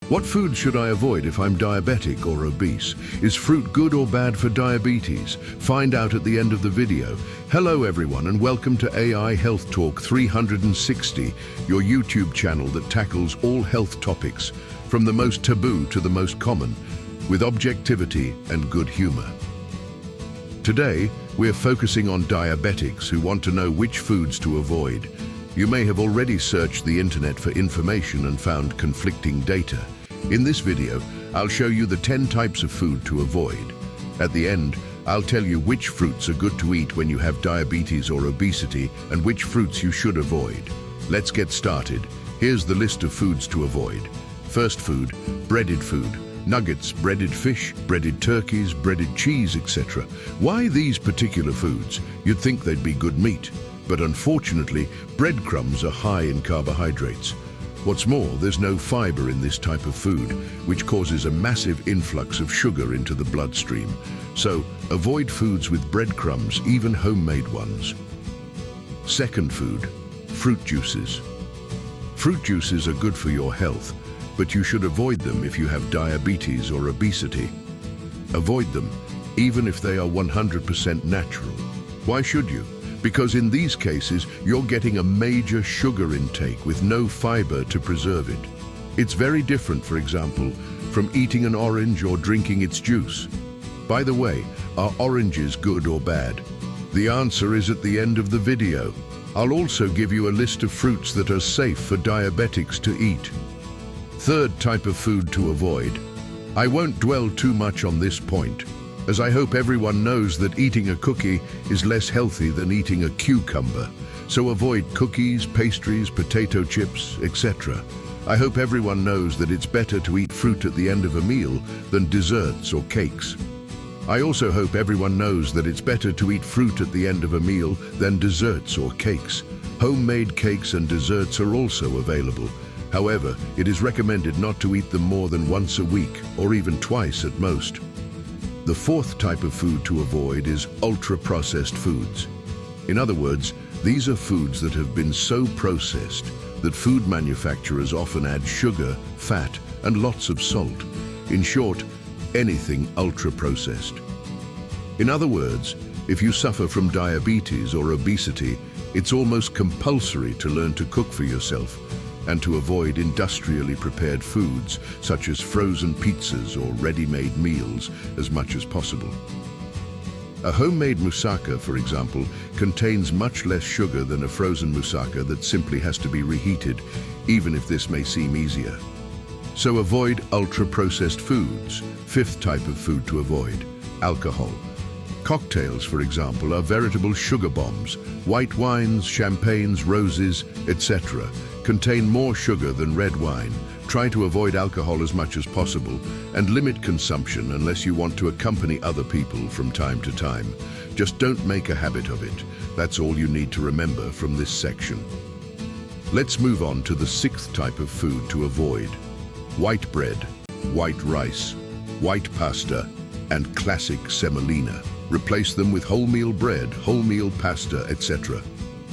What foods should I avoid if I'm diabetic or obese? Is fruit good or bad for diabetes? Find out at the end of the video. Hello everyone and welcome to AI Health Talk 360, your YouTube channel that tackles all health topics, from the most taboo to the most common, with objectivity and good humor. Today, we're focusing on diabetics who want to know which foods to avoid. You may have already searched the internet for information and found conflicting data. In this video, I'll show you the 10 types of food to avoid. At the end, I'll tell you which fruits are good to eat when you have diabetes or obesity and which fruits you should avoid. Let's get started. Here's the list of foods to avoid. First food, breaded food. Nuggets, breaded fish, breaded turkeys, breaded cheese, etc. Why these particular foods? You'd think they'd be good meat, but unfortunately, breadcrumbs are high in carbohydrates. What's more, there's no fiber in this type of food, which causes a massive influx of sugar into the bloodstream. So, avoid foods with breadcrumbs, even homemade ones. Second food, fruit juices. Fruit juices are good for your health, but you should avoid them if you have diabetes or obesity. Avoid them, even if they are 100% natural. Why should you? Because in these cases, you're getting a major sugar intake with no fiber to preserve it. It's very different, for example, from eating an orange or drinking its juice. By the way, are oranges good or bad? The answer is at the end of the video. I'll also give you a list of fruits that are safe for diabetics to eat. Third type of food to avoid. I won't dwell too much on this point, as I hope everyone knows that eating a cookie is less healthy than eating a cucumber. So avoid cookies, pastries, potato chips, etc. I hope everyone knows that it's better to eat fruit at the end of a meal than desserts or cakes. I also hope everyone knows that it's better to eat fruit at the end of a meal than desserts or cakes. Homemade cakes and desserts are also available. However, it is recommended not to eat them more than once a week, or even twice at most. The fourth type of food to avoid is ultra-processed foods. In other words, these are foods that have been so processed that food manufacturers often add sugar, fat, and lots of salt. In short, anything ultra-processed. In other words, if you suffer from diabetes or obesity, it's almost compulsory to learn to cook for yourself and to avoid industrially prepared foods such as frozen pizzas or ready-made meals as much as possible. A homemade moussaka, for example, contains much less sugar than a frozen moussaka that simply has to be reheated, even if this may seem easier. So avoid ultra-processed foods. Fifth type of food to avoid, alcohol. Cocktails, for example, are veritable sugar bombs. White wines, champagnes, roses, etc. contain more sugar than red wine. Try to avoid alcohol as much as possible and limit consumption unless you want to accompany other people from time to time. Just don't make a habit of it. That's all you need to remember from this section. Let's move on to the sixth type of food to avoid. White bread, white rice, white pasta, and classic semolina. Replace them with wholemeal bread, wholemeal pasta, etc.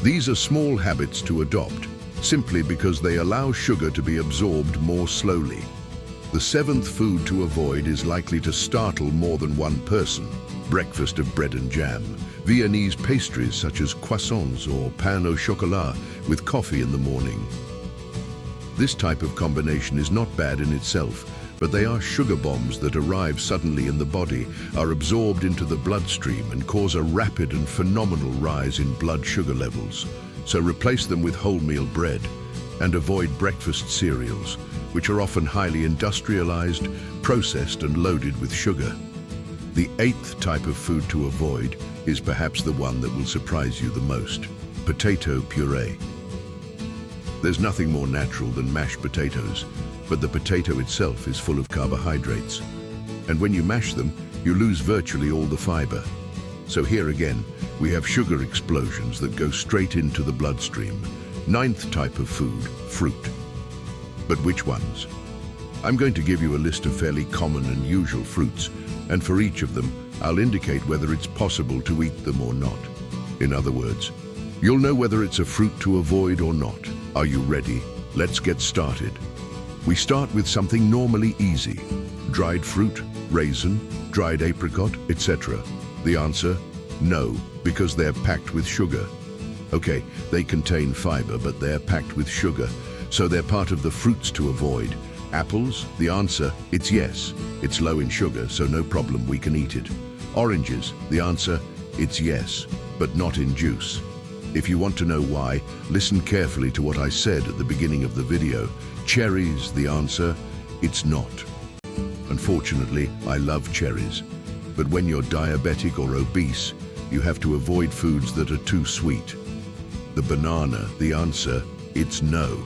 These are small habits to adopt, simply because they allow sugar to be absorbed more slowly. The seventh food to avoid is likely to startle more than one person. Breakfast of bread and jam. Viennese pastries such as croissants or pain au chocolat with coffee in the morning. This type of combination is not bad in itself, but they are sugar bombs that arrive suddenly in the body, are absorbed into the bloodstream and cause a rapid and phenomenal rise in blood sugar levels. So replace them with wholemeal bread and avoid breakfast cereals, which are often highly industrialized, processed and loaded with sugar. The eighth type of food to avoid is perhaps the one that will surprise you the most: potato puree. There's nothing more natural than mashed potatoes, but the potato itself is full of carbohydrates. And when you mash them, you lose virtually all the fiber. So here again, we have sugar explosions that go straight into the bloodstream. Ninth type of food, fruit. But which ones? I'm going to give you a list of fairly common and usual fruits, and for each of them, I'll indicate whether it's possible to eat them or not. In other words, you'll know whether it's a fruit to avoid or not. Are you ready? Let's get started. We start with something normally easy. Dried fruit, raisin, dried apricot, etc. The answer? No, because they're packed with sugar. Okay, they contain fiber, but they're packed with sugar, so they're part of the fruits to avoid. Apples? The answer? It's yes. It's low in sugar, so no problem, we can eat it. Oranges? The answer? It's yes, but not in juice. If you want to know why, listen carefully to what I said at the beginning of the video. Cherries? The answer? It's not. Unfortunately, I love cherries, but when you're diabetic or obese, you have to avoid foods that are too sweet. The banana? The answer? It's no.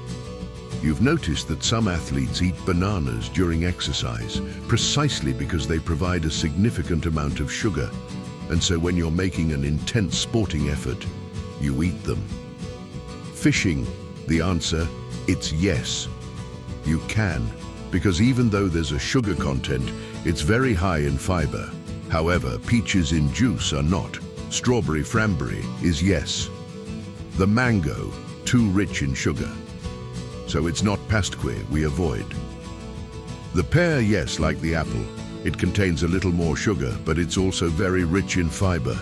You've noticed that some athletes eat bananas during exercise, precisely because they provide a significant amount of sugar. And so when you're making an intense sporting effort, you eat them. Fishing? The answer? It's yes. You can, because even though there's a sugar content, it's very high in fiber. However, peaches in juice are not. Strawberry frambury is yes. The mango, too rich in sugar. So it's not pasque we avoid. The pear, yes, like the apple. It contains a little more sugar, but it's also very rich in fiber.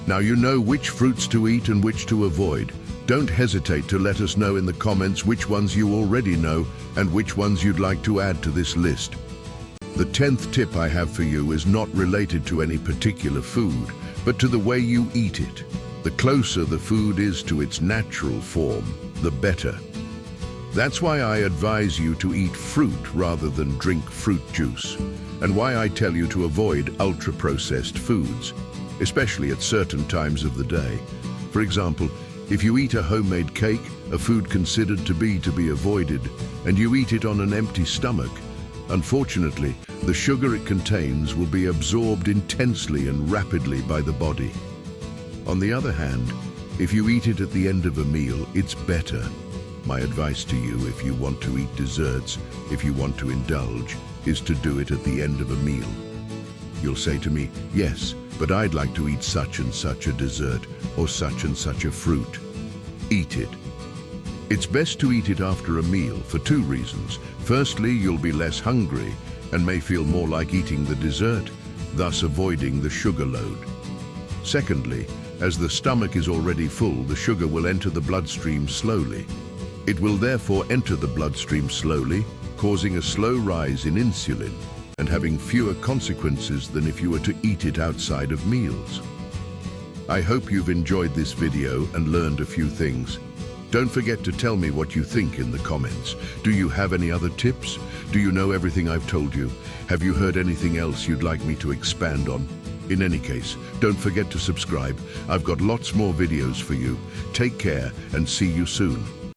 Now you know which fruits to eat and which to avoid. Don't hesitate to let us know in the comments which ones you already know and which ones you'd like to add to this list. The 10th tip I have for you is not related to any particular food, but to the way you eat it. The closer the food is to its natural form, the better. That's why I advise you to eat fruit rather than drink fruit juice, and why I tell you to avoid ultra-processed foods, especially at certain times of the day. For example, if you eat a homemade cake, a food considered to be avoided, and you eat it on an empty stomach, unfortunately, the sugar it contains will be absorbed intensely and rapidly by the body. On the other hand, if you eat it at the end of a meal, it's better. My advice to you, if you want to eat desserts, if you want to indulge, is to do it at the end of a meal. You'll say to me, yes, but I'd like to eat such and such a dessert or such and such a fruit. Eat it. It's best to eat it after a meal for two reasons. Firstly, you'll be less hungry and may feel more like eating the dessert, thus avoiding the sugar load. Secondly, as the stomach is already full, the sugar will enter the bloodstream slowly. It will therefore enter the bloodstream slowly, causing a slow rise in insulin and having fewer consequences than if you were to eat it outside of meals. I hope you've enjoyed this video and learned a few things. Don't forget to tell me what you think in the comments. Do you have any other tips? Do you know everything I've told you? Have you heard anything else you'd like me to expand on? In any case, don't forget to subscribe. I've got lots more videos for you. Take care and see you soon.